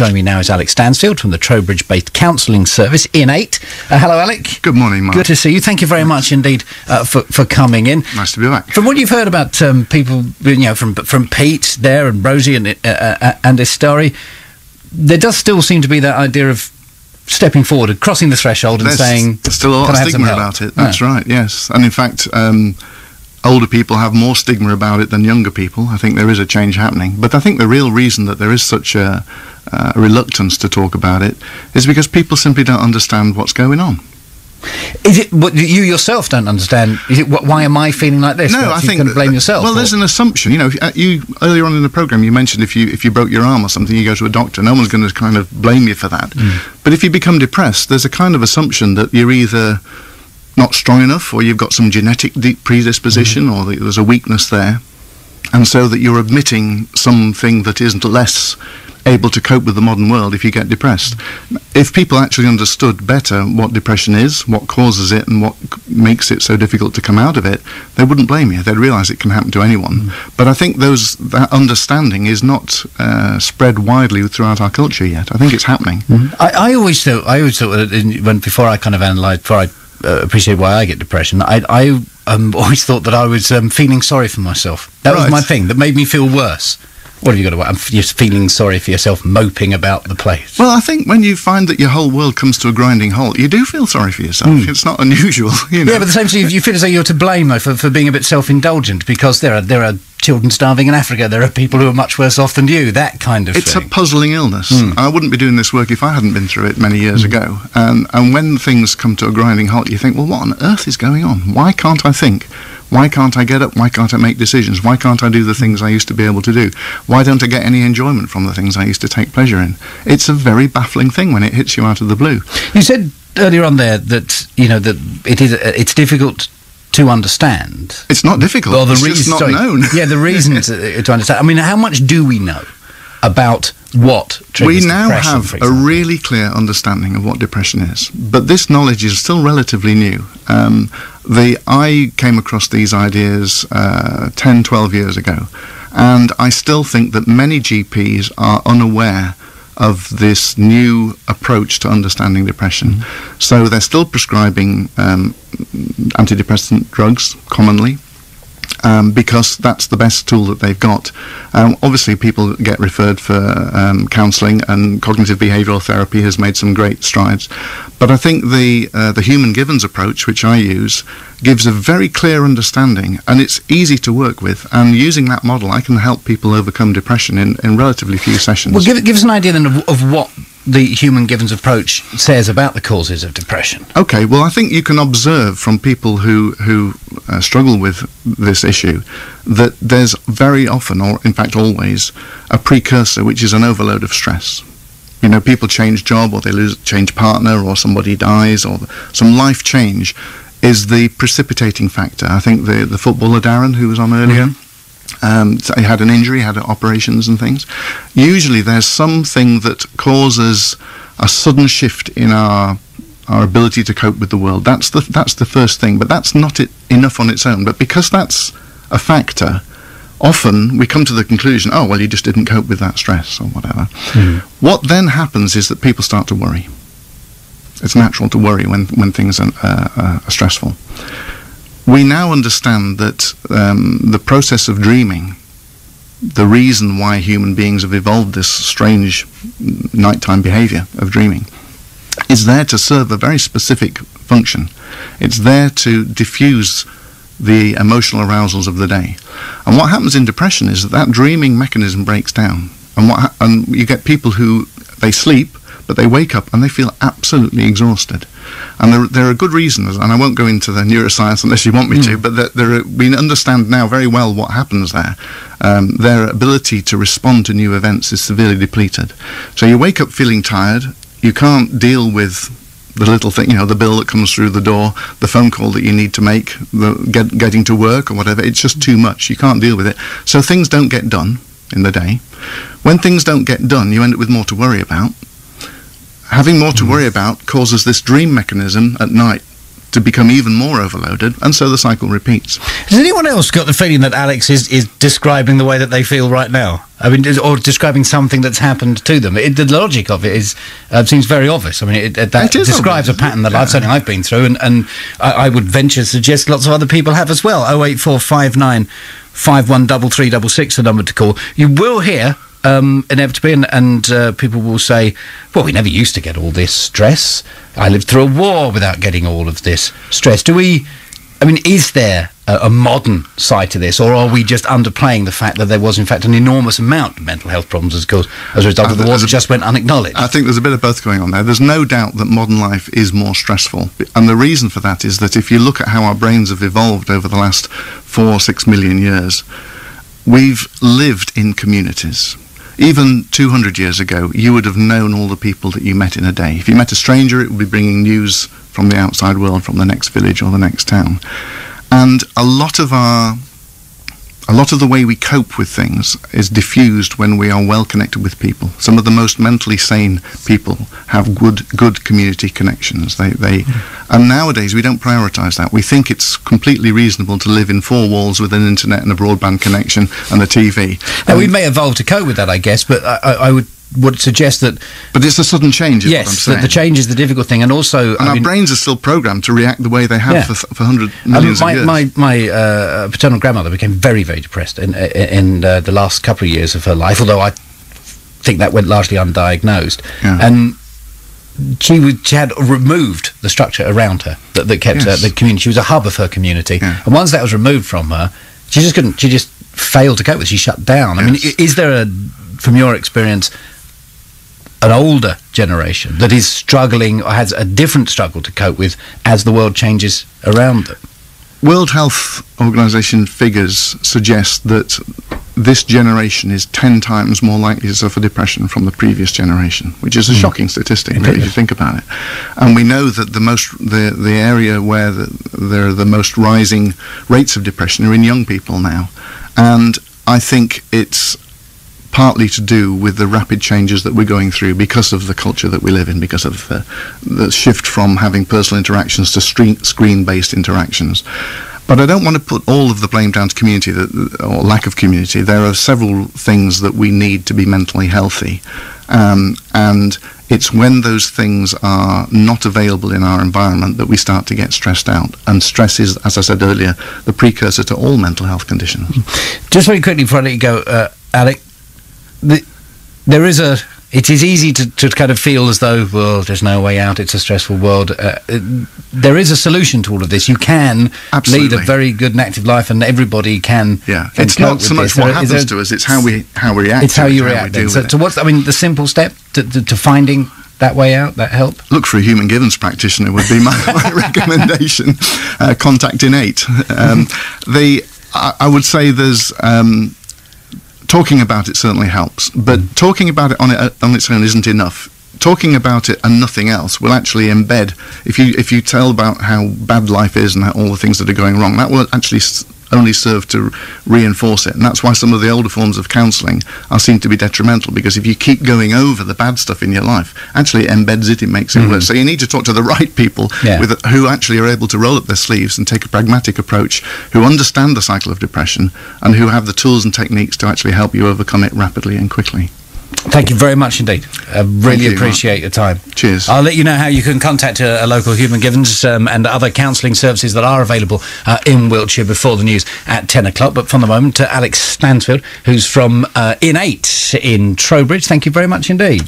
Joining me now is Alec from the Trowbridge-based counselling service, In8. Hello, Alec. Good morning, Mark. Good to see you. Thank you very much indeed for coming in. Nice to be back. From what you've heard about people, from Pete there and Rosie and his story, there does still seem to be that idea of stepping forward and crossing the threshold and saying, there's still a lot of stigma about it. That's right, yes. And in fact, older people have more stigma about it than younger people. I think there is a change happening. But I think the real reason that there is such a reluctance to talk about it is because people simply don't understand what's going on. Is it what you yourself don't understand? Is it why am I feeling like this? No, I think you can blame yourself. Well, there's an assumption. You know, you earlier on in the programme you mentioned if you broke your arm or something, you go to a doctor. No one's going to kind of blame you for that. But if you become depressed, there's a kind of assumption that you're either not strong enough, or you've got some genetic predisposition, or there's a weakness there, and so that you're admitting something that isn't less able to cope with the modern world if you get depressed. If people actually understood better what depression is, what causes it, and what makes it so difficult to come out of it, they wouldn't blame you. They'd realise it can happen to anyone. But I think that understanding is not spread widely throughout our culture yet. I think it's happening. I always thought that before I kind of analysed, before I appreciate why I get depression, I always thought that I was feeling sorry for myself. That was my thing that made me feel worse. What have you got to? I'm just feeling sorry for yourself, moping about the place. Well, I think when you find that your whole world comes to a grinding halt, you do feel sorry for yourself. It's not unusual, you know. Yeah, but the same time, you feel as though you're to blame though for being a bit self-indulgent, because there are children starving in Africa. There are people who are much worse off than you. That kind of thing. It's a puzzling illness. I wouldn't be doing this work if I hadn't been through it many years ago. And when things come to a grinding halt, you think, well, what on earth is going on? Why can't I think? Why can't I get up? Why can't I make decisions? Why can't I do the things I used to be able to do? Why don't I get any enjoyment from the things I used to take pleasure in? It's a very baffling thing when it hits you out of the blue. You said earlier on there that it's difficult to understand. It's not difficult. Well, it's just not known. Yeah, the reason to understand. I mean, how much do we know about what triggers depression? We now have for a really clear understanding of what depression is, but this knowledge is still relatively new. I came across these ideas 10, 12 years ago, and I still think that many GPs are unaware of this new approach to understanding depression. So they're still prescribing antidepressant drugs commonly, because that's the best tool that they've got. Obviously, people get referred for counselling, and cognitive behavioural therapy has made some great strides. But I think the Human Givens approach, which I use, gives a very clear understanding, and it's easy to work with. And using that model, I can help people overcome depression in relatively few sessions. Well, give us an idea then of what the Human Givens approach says about the causes of depression. Okay, well, I think you can observe from people who struggle with this issue that there's very often, or in fact always, a precursor, which is an overload of stress. You know, people change job, or they change partner, or somebody dies, or some life change is the precipitating factor. I think the footballer Darren, who was on earlier, he had an injury, had operations and things. Usually there's something that causes a sudden shift in our ability to cope with the world. That's the first thing, but that's not enough on its own. But because that's a factor, often we come to the conclusion, oh, well, you just didn't cope with that stress or whatever. What then happens is that people start to worry. It's natural to worry when things are stressful. We now understand that the process of dreaming, the reason why human beings have evolved this strange nighttime behaviour of dreaming, is there to serve a very specific function. It's there to diffuse the emotional arousals of the day. And what happens in depression is that dreaming mechanism breaks down, and you get people who they sleep, but they wake up and they feel absolutely exhausted. And there are good reasons, and I won't go into the neuroscience unless you want me to, but we understand now very well what happens there. Their ability to respond to new events is severely depleted. So you wake up feeling tired, you can't deal with the little thing, you know, the bill that comes through the door, the phone call that you need to make, getting to work or whatever. It's just too much. You can't deal with it. So things don't get done in the day. When things don't get done, you end up with more to worry about. Having more to worry about causes this dream mechanism at night to become even more overloaded, and so the cycle repeats. Has anyone else got the feeling that Alex is describing the way that they feel right now? I mean, or describing something that's happened to them? The logic of it is seems very obvious. I mean, that describes a pattern that I've been through, and I would venture to suggest lots of other people have as well. 08459 513366, the number to call. You will hear inevitably, and people will say, well, we never used to get all this stress. I lived through a war without getting all of this stress. Is there a modern side to this, or are we just underplaying the fact that there was, in fact, an enormous amount of mental health problems as a result of the war that just went unacknowledged? I think there's a bit of both going on there. There's no doubt that modern life is more stressful, and the reason for that is that if you look at how our brains have evolved over the last 4 or 6 million years, we've lived in communities. Even 200 years ago, you would have known all the people that you met in a day. If you met a stranger, it would be bringing news from the outside world, from the next village or the next town. And a lot of the way we cope with things is diffused when we are well connected with people. Some of the most mentally sane people have good community connections. And nowadays we don't prioritise that. We think it's completely reasonable to live in 4 walls with an internet and a broadband connection and a TV. Now, we may evolve to cope with that, I guess, but I would suggest that... But it's a sudden change, is yes, what I'm saying. Yes, the change is the difficult thing, and also... And our brains are still programmed to react the way they have for hundreds millions of years. My paternal grandmother became very, very depressed in the last couple of years of her life, although I think that went largely undiagnosed. Yeah. And she had removed the structure around her that kept the community. She was a hub of her community. Yeah. And once that was removed from her, she just failed to cope with it. She shut down. I mean, is there from your experience, an older generation that is struggling or has a different struggle to cope with as the world changes around them? World Health Organization figures suggest that this generation is 10 times more likely to suffer depression from the previous generation, which is a shocking statistic, really, if you think about it. And we know that the area where there are the most rising rates of depression are in young people now. And I think it's partly to do with the rapid changes that we're going through because of the culture that we live in, because of the shift from having personal interactions to screen-based interactions. But I don't want to put all of the blame down to community or lack of community. There are several things that we need to be mentally healthy, and it's when those things are not available in our environment that we start to get stressed out. And stress is, as I said earlier, the precursor to all mental health conditions. Just very quickly before I let you go, Alec, it is easy to kind of feel as though, well, there's no way out, it's a stressful world. There is a solution to all of this. You can lead a very good and active life, and everybody can. Yeah, it's not so much what happens to us; it's how we react. It's how you react. So what's the simple step to finding that way out, that help? Look for a human givens practitioner would be my recommendation. Contact Innate. I would say there's. Talking about it certainly helps, but talking about it on its own isn't enough. Talking about it and nothing else will actually embed. If you tell about how bad life is and all the things that are going wrong, that will actually only serve to reinforce it. And that's why some of the older forms of counselling seem to be detrimental, because if you keep going over the bad stuff in your life, actually it embeds it, it makes it worse. So you need to talk to the right people who actually are able to roll up their sleeves and take a pragmatic approach, who understand the cycle of depression and who have the tools and techniques to actually help you overcome it rapidly and quickly. Thank you very much indeed. I really appreciate your time. Cheers. I'll let you know how you can contact a local Human Givens and other counselling services that are available in Wiltshire before the news at 10 o'clock. But from the moment, to Alex Stansfield, who's from Innate in Trowbridge. Thank you very much indeed.